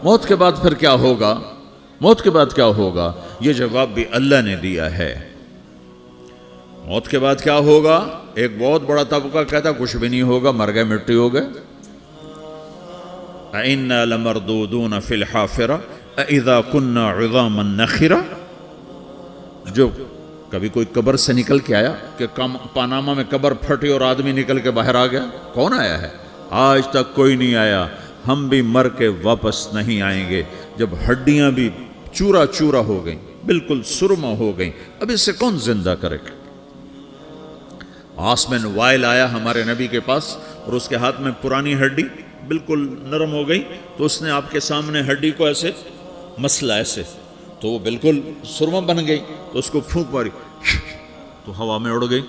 موت کے بعد پھر کیا ہوگا؟ موت کے بعد کیا ہوگا؟ یہ جواب بھی اللہ نے دیا ہے۔ موت کے بعد کیا ہوگا؟ ایک بہت بڑا طبقہ کہتا کچھ بھی نہیں ہوگا، مر گئے، مٹی ہو گئے۔ اِنَّا لَمَرْدُودُونَ فِي الْحَافِرَةِ اِذَا كُنَّا عِظَامًا نَخِرَةً۔ جو کبھی کوئی قبر سے نکل کے آیا کہ پاناما میں قبر پھٹی اور آدمی نکل کے باہر آ گیا؟ کون آیا ہے؟ آج تک کوئی نہیں آیا۔ ہم بھی مر کے واپس نہیں آئیں گے۔ جب ہڈیاں بھی چورا چورا ہو گئیں، بالکل سرما ہو گئیں، اب اس سے کون زندہ کرے گا؟ آسمین وائل آیا ہمارے نبی کے پاس اور اس کے ہاتھ میں پرانی ہڈی بالکل نرم ہو گئی، تو اس نے آپ کے سامنے ہڈی کو ایسے مسلا ایسے، تو وہ بالکل سرما بن گئی، تو اس کو پھونک ماری تو ہوا میں اڑ گئی۔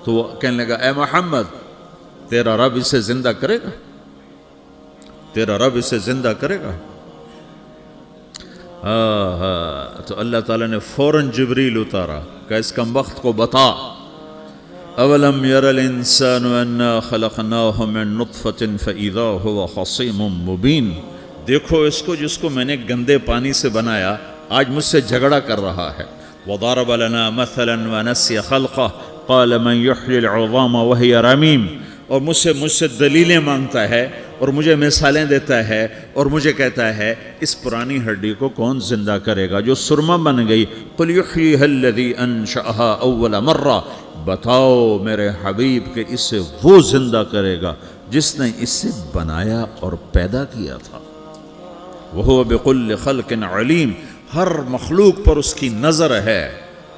تو وہ کہنے لگا اے محمد تیرا رب اسے زندہ کرے گا؟ تیرا رب اسے زندہ کرے گا؟ تو اللہ تعالیٰ نے فوراً جبریل اتارا کہ اس کم وقت کو بتا، اولم یر الانسان انا خلقناہ من نطفۃ فاذا هو خصیم مبین۔ دیکھو اس کو جس کو میں نے گندے پانی سے بنایا، آج مجھ سے جھگڑا کر رہا ہے۔ وضرب لنا مثلا ونسی خلقہ قال من یحیی العظام وہی رمیم۔ اور مجھ سے دلیلیں مانگتا ہے اور مجھے مثالیں دیتا ہے اور مجھے کہتا ہے اس پرانی ہڈی کو کون زندہ کرے گا جو سرما بن گئی؟ قل یحییھا الذی انشأھا اول مرہ۔ بتاؤ میرے حبیب کہ اسے وہ زندہ کرے گا جس نے اسے بنایا اور پیدا کیا تھا۔ وہو بکل خلق علیم۔ ہر مخلوق پر اس کی نظر ہے،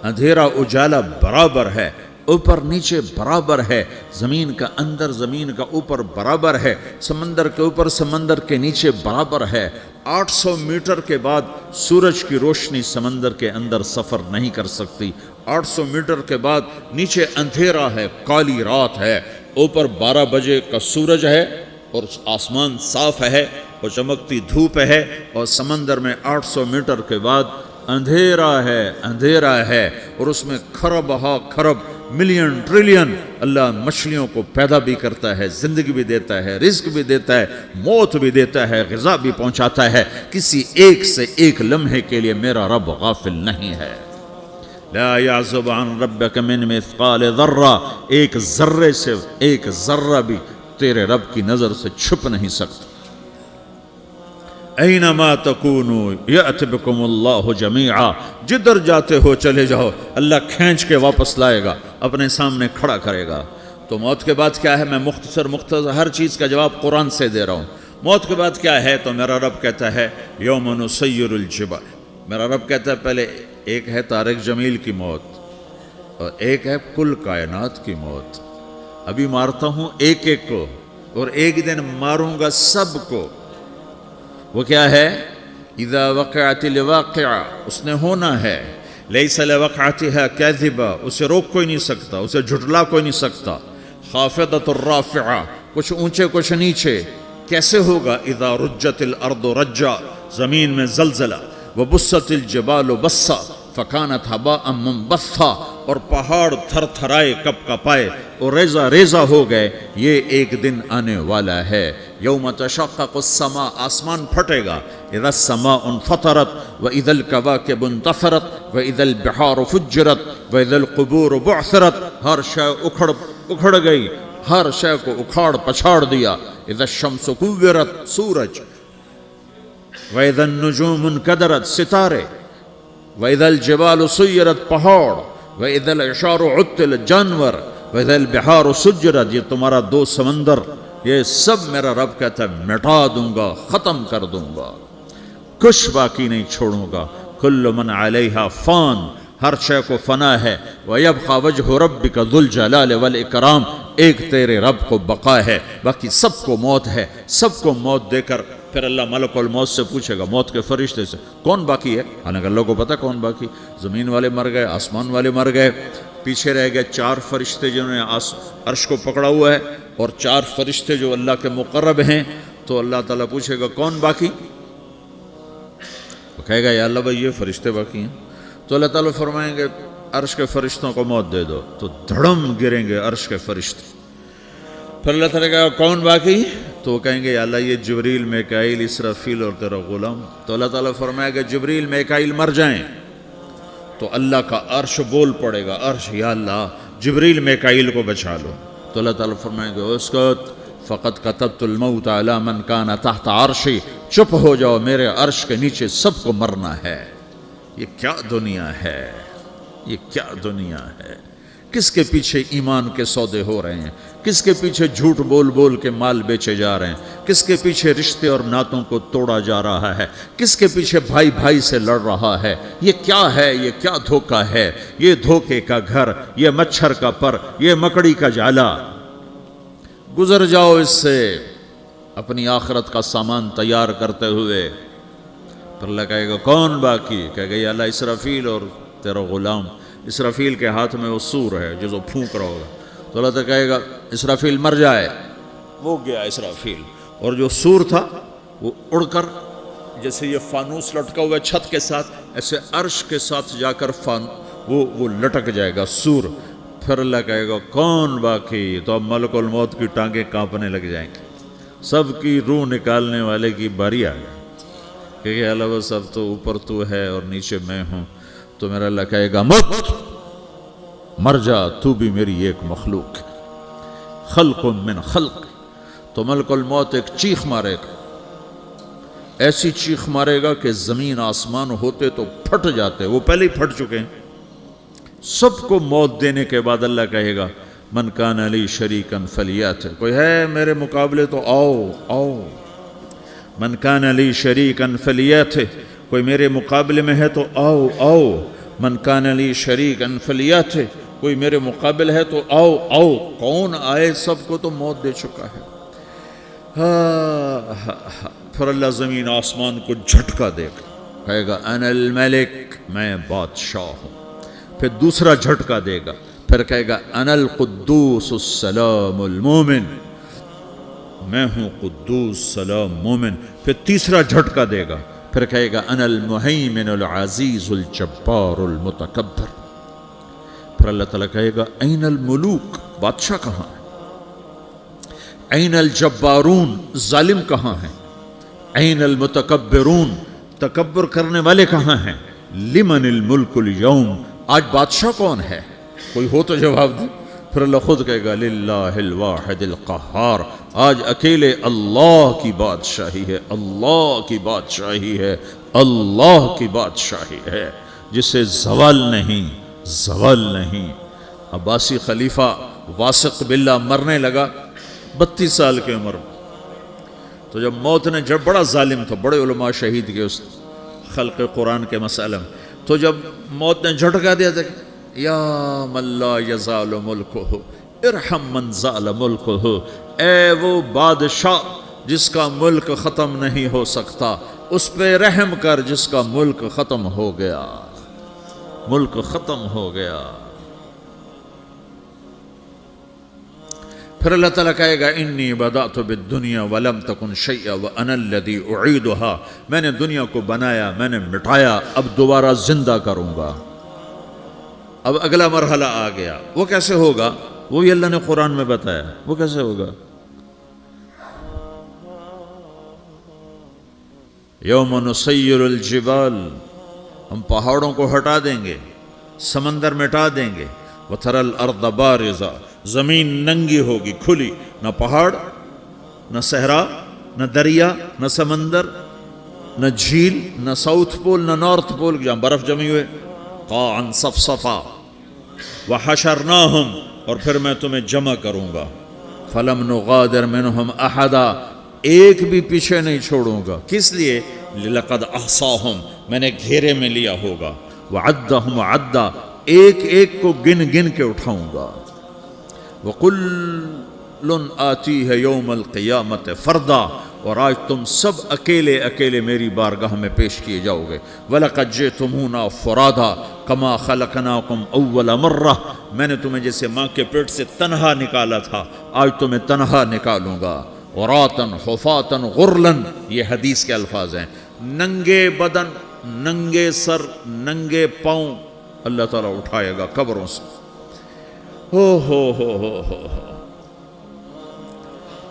اندھیرا اجالا برابر ہے، اوپر نیچے برابر ہے، زمین کا اندر زمین کا اوپر برابر ہے، سمندر کے اوپر سمندر کے نیچے برابر ہے۔ 800 میٹر کے بعد سورج کی روشنی سمندر کے اندر سفر نہیں کر سکتی۔ 800 میٹر کے بعد نیچے اندھیرا ہے، کالی رات ہے، اوپر 12 بجے کا سورج ہے اور آسمان صاف ہے اور چمکتی دھوپ ہے، اور سمندر میں 800 میٹر کے بعد اندھیرا ہے اور اس میں کھرب ہا کھرب ملین ٹریلین اللہ مچھلیوں کو پیدا بھی کرتا ہے، زندگی بھی دیتا ہے، رزق بھی دیتا ہے، موت بھی دیتا ہے، غذا بھی پہنچاتا ہے۔ کسی ایک سے ایک لمحے کے لیے میرا رب غافل نہیں ہے۔ لا يعزب عن ربك من مثقال ذرہ، ایک ذرے سے ایک ذرہ بھی تیرے رب کی نظر سے چھپ نہیں سکتا۔ اینما تکونوا یأت بکم اللہ جمیعا، جدھر جاتے ہو چلے جاؤ، اللہ کھینچ کے واپس لائے گا، اپنے سامنے کھڑا کرے گا۔ تو موت کے بعد کیا ہے؟ میں مختصر ہر چیز کا جواب قرآن سے دے رہا ہوں۔ موت کے بعد کیا ہے؟ تو میرا رب کہتا ہے یوم نسیر الجبال۔ میرا رب کہتا ہے پہلے ایک ہے طارق جمیل کی موت اور ایک ہے کل کائنات کی موت۔ ابھی مارتا ہوں ایک ایک کو اور ایک دن ماروں گا سب کو۔ وہ کیا ہے؟ اذا وقعت الواقعہ، اس نے ہونا ہے۔ لیس لوقعتها کاذبہ، اسے روک کوئی نہیں سکتا، اسے جھٹلا کوئی نہیں سکتا۔ خافضۃ الرافعہ، کچھ اونچے کچھ نیچے۔ کیسے ہوگا؟ اذا رجت الارض رجا، زمین میں زلزلہ۔ وبست الجبال بسا فکانت ہباء منبثا، اور پہاڑ تھر تھرائے کپ کپائے اور ریزہ ریزہ ہو گئے۔ یہ ایک دن آنے والا ہے۔ یوم تشقق السماء، آسمان پھٹے گا۔ اذا السماء انفطرت واذا الكواكب انتثرت واذا البحار فجرت واذا القبور بعثرت، ہر شے اکھڑ گئی، ہر شے کو اکھاڑ پچھاڑ دیا۔ اذا الشمس کورت، سورج۔ وَإِذَا النُّجُومُ انْكَدَرَتْ، ستارے۔ وَإِذَا الْجِبَالُ سُيِّرَتْ، پہاڑ۔ وَإِذَا الْعِشَارُ عُطِّلَتْ، جانور۔ وَإِذَا الْبِحَارُ سُجِّرَتْ، یہ تمہارا دو سمندر، یہ سب میرا رب کہتا ہے مٹا دوں گا، ختم کر دوں گا، کچھ باقی نہیں چھوڑوں گا۔ كُلُّ مَنْ عَلَيْهَا فان، ہر شے کو فنا ہے۔ وَيَبْقَى وَجْهُ رَبِّكَ ذُو الْجَلَالِ وَالْإِكْرَامِ، ایک تیرے رب کو بقا ہے، باقی سب کو موت ہے۔ سب کو موت دے کر پھر اللہ ملک الموت سے پوچھے گا، موت کے فرشتے سے، کون باقی ہے؟ حالانکہ اللہ کو پتہ کون باقی۔ زمین والے مر گئے، آسمان والے مر گئے، پیچھے رہ گئے 4 فرشتے جنہوں نے عرش کو پکڑا ہوا ہے، اور 4 فرشتے جو اللہ کے مقرب ہیں۔ تو اللہ تعالیٰ پوچھے گا کون باقی؟ وہ کہے گا یا اللہ بھائی یہ فرشتے باقی ہیں۔ تو اللہ تعالیٰ فرمائیں گے عرش کے فرشتوں کو موت دے دو، تو دھڑم گریں گے عرش کے فرشتے۔ پھر اللہ تعالیٰ کہا کون باقی؟ تو وہ کہیں گے یا اللہ یہ جبریل میکائیل اسرافیل اور تیرا غلام. تو اللہ تعالیٰ فرمائے گا جبریل میکائیل مر جائیں تو اللہ کا عرش بول پڑے گا, عرش یا اللہ جبریل میکائیل کو بچا لو. تو اللہ تعالیٰ فرمائے گا اسکت فقط کتبت الموت علی من کان تحت عرشی, چپ ہو جاؤ میرے عرش کے نیچے سب کو مرنا ہے. یہ کیا دنیا ہے, یہ کیا دنیا ہے. کس کے پیچھے ایمان کے سودے ہو رہے ہیں, کس کے پیچھے جھوٹ بول بول کے مال بیچے جا رہے ہیں, کس کے پیچھے رشتے اور ناتوں کو توڑا جا رہا ہے, کس کے پیچھے بھائی بھائی سے لڑ رہا ہے. یہ کیا ہے, یہ کیا دھوکہ ہے, یہ دھوکے کا گھر, یہ مچھر کا پر, یہ مکڑی کا جالا. گزر جاؤ اس سے اپنی آخرت کا سامان تیار کرتے ہوئے. پھر اللہ کہے گا کون باقی, کہے گا یا اللہ اسرافیل اور تیرا غلام. اسرافیل کے ہاتھ میں وہ سور ہے جو پھونک رہا ہوگا. تو اللہ تعالیٰ کہے گا اسرافیل مر جائے, وہ گیا اسرافیل, اور جو سور تھا وہ اڑ کر جیسے یہ فانوس لٹکا ہوا ہے چھت کے ساتھ, ایسے عرش کے ساتھ جا کر وہ لٹک جائے گا سور. پھر اللہ کہے گا کون باقی, تو اب ملک الموت کی ٹانگیں کانپنے لگ جائیں گی, سب کی روح نکالنے والے کی باری آ گئی, کیونکہ اللہ وہ سب تو اوپر تو ہے اور نیچے میں ہوں. تو میرا اللہ کہے گا مت, مر جا, تو بھی میری ایک مخلوق ہے, خلق من خلق. تو ملک الموت ایک چیخ مارے گا, ایسی چیخ مارے گا کہ زمین آسمان ہوتے تو پھٹ جاتے, وہ پہلے ہی پھٹ چکے ہیں. سب کو موت دینے کے بعد اللہ کہے گا من کان علی شریکن فلیات, کوئی ہے میرے مقابلے تو آؤ آؤ. من کان علی شریکن فلیات, کوئی میرے مقابلے میں ہے تو آؤ آؤ. من کان علی شریکن فلیات, کوئی میرے مقابل ہے تو آؤ آؤ. کون آئے, سب کو تو موت دے چکا ہے. پھر اللہ زمین آسمان کو جھٹکا دے گا, کہے گا انا الملک, میں بادشاہ ہوں. پھر دوسرا جھٹکا دے گا, پھر کہے گا انا القدوس السلام المومن, میں ہوں قدوس سلام مومن. پھر تیسرا جھٹکا دے گا, پھر کہے گا انا المہیمن العزیز الجبار المتکبر. پھر اللہ تعالیٰ کہے گا این الملوک, بادشاہ کہاں ہے؟ این الجبارون, ظالم کہاں ہیں؟ این المتکبرون, تکبر کرنے والے کہاں ہیں؟ لمن الملک اليوم, آج بادشاہ کون ہے؟ کوئی ہو تو جواب دے. پھر اللہ خود کہے گا للہ الواحد القہار, آج اکیلے اللہ کی بادشاہی ہے, اللہ کی بادشاہی ہے, اللہ کی بادشاہی ہے, جسے زوال نہیں, زوال نہیں. عباسی خلیفہ واثق باللہ مرنے لگا 32 سال کی عمر میں. تو جب موت نے, جب بڑا ظالم تھا, بڑے علماء شہید کے اس خلق قرآن کے مسئلہ میں, تو جب موت نے جھٹکا دیا تھا یا من لا یزال ملکہ ارحم من زال ملکہ, اے وہ بادشاہ جس کا ملک ختم نہیں ہو سکتا, اس پہ رحم کر جس کا ملک ختم ہو گیا, ملک ختم ہو گیا. پھر اللہ تعالیٰ کہے گا انی بدأت بالدنیا ولم تکن شیئا وانا الذی اعیدہا, میں نے دنیا کو بنایا, میں نے مٹایا, اب دوبارہ زندہ کروں گا. اب اگلا مرحلہ آ گیا, وہ کیسے ہوگا؟ وہ بھی اللہ نے قرآن میں بتایا. وہ کیسے ہوگا؟ یوم نسیر الجبال, ہم پہاڑوں کو ہٹا دیں گے, سمندر مٹا دیں گے. وتری الارض بارزہ, زمین ننگی ہوگی, کھلی, نہ پہاڑ, نہ صحرا, نہ دریا, نہ سمندر, نہ جھیل, نہ ساؤتھ پول, نہ نارتھ پول جہاں برف جمی ہوئے. قاعا صفصفا وحشرناہم, اور پھر میں تمہیں جمع کروں گا. فلم نغادر منہم احدا, ایک بھی پیچھے نہیں چھوڑوں گا. کس لیے؟ لقد احصاہم, میں نے گھیرے میں لیا ہوگا. وعدہم عدا, ایک ایک کو گن گن کے اٹھاؤں گا. وَقُلٌ آتِيهَ يَوْمَ الْقِيَامَةِ فَرْدًا, اور آج تم سب اکیلے اکیلے میری بارگاہ میں پیش کیے جاؤ گے. وَلَقَدْ جِئْتُمُونَا فُرَادًا كَمَا خَلَقْنَاكُمْ أَوَّلَ مَرَّةٍ, میں نے تمہیں جیسے ماں کے پیٹ سے تنہا نکالا تھا, آج تمہیں تنہا نکالوں گا. عُرَاةً حُفَاةً غُرْلًا, یہ حدیث کے الفاظ ہیں. ننگے بدن, ننگے سر, ننگے پاؤں اللہ تعالیٰ اٹھائے گا قبروں سے. ہو.